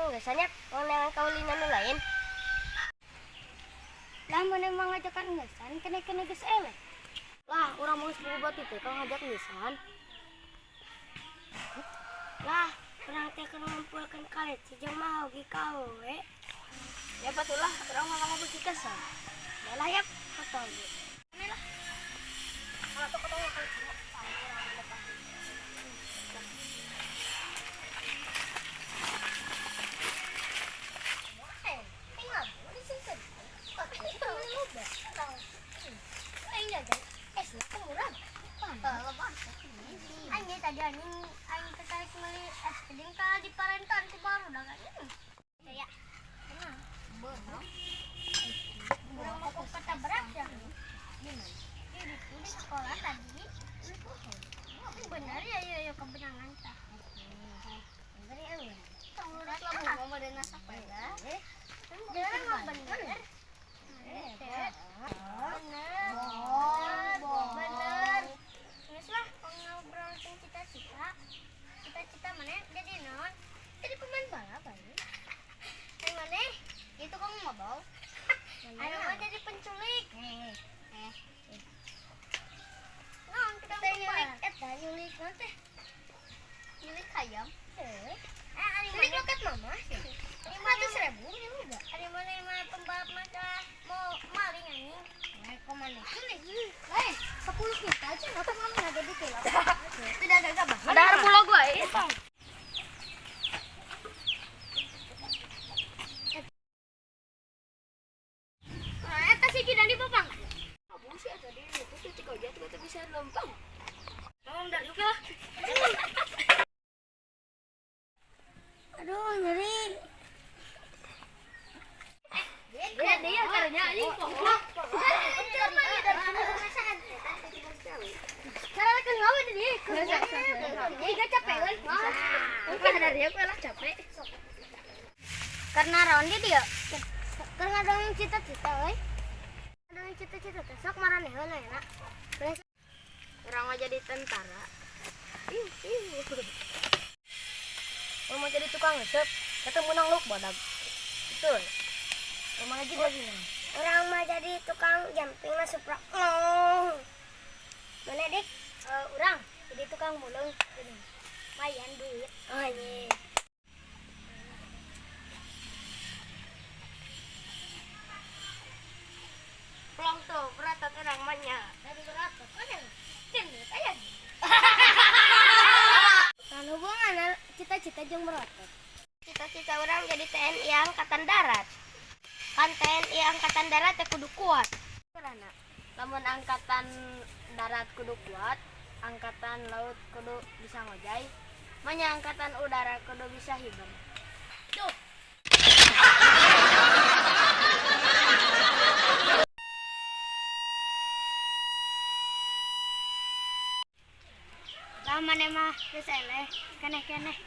Biasanya orang kaulinan lain. Lah mana mengajakan ngesan kena geus eleh. Lah urang mau buat itu kalau ngajak ngesan. Lah urang teh keur ngumpulkeun kalet jeung mah oge kawe. Ya batulah urang mah mau beuki kesan. Lah ya foto ge. Lah. Kalau tuh ketemu kalet tadi anjing tertarik beli es krim kalau di Parentan ku baru dah kan ya benar berapa kota berat ya gimana di sekolah tadi benar ya kebenangan tah benar ya udah kamu mau dari nasak ya benar benar benar mislah ngobrol cita-cita mana jadi non jadi pemain balap aja yang mana itu kamu ngobrol ada mau jadi penculik non kita nyulik nanti nyulik ayam nyulik loket mama 500.000 juga ada mana yang pembalap masa mau maling anjing kemana nyulik 10 juta aja kenapa mama nggak jadi kilo tidak ada gabah ada harap pulau gua itu eta sih kita di papang abang sih ada di itu cik aja tuh bisa lempang ngomong dari juga aduh nyeri dia karena ini pokok cara kan ngawe tadi gak capek kan ada dia lah capek karena ronde dia karena ada yang cita-cita ada yang cita-cita sok marane heula ya nak orang mau jadi tentara orang mau jadi tukang ngesep ketemu nang luk badag betul orang aja lagi orang mau jadi tukang jumping masuk rak mana dik orang jadi tukang mulung lumayan duit oh iya pulang tuh beratot orang banyak dari beratot mana gendut aja kan hubungan cita-cita jeung beratot cita-cita orang jadi TNI Angkatan Darat kan TNI Angkatan Darat ya kudu kuat karena lamun Angkatan Darat kudu kuat Angkatan Laut kudu bisa ngojay manya Angkatan Udara kudu bisa hiber tuh lah mana mah geus eleh keneh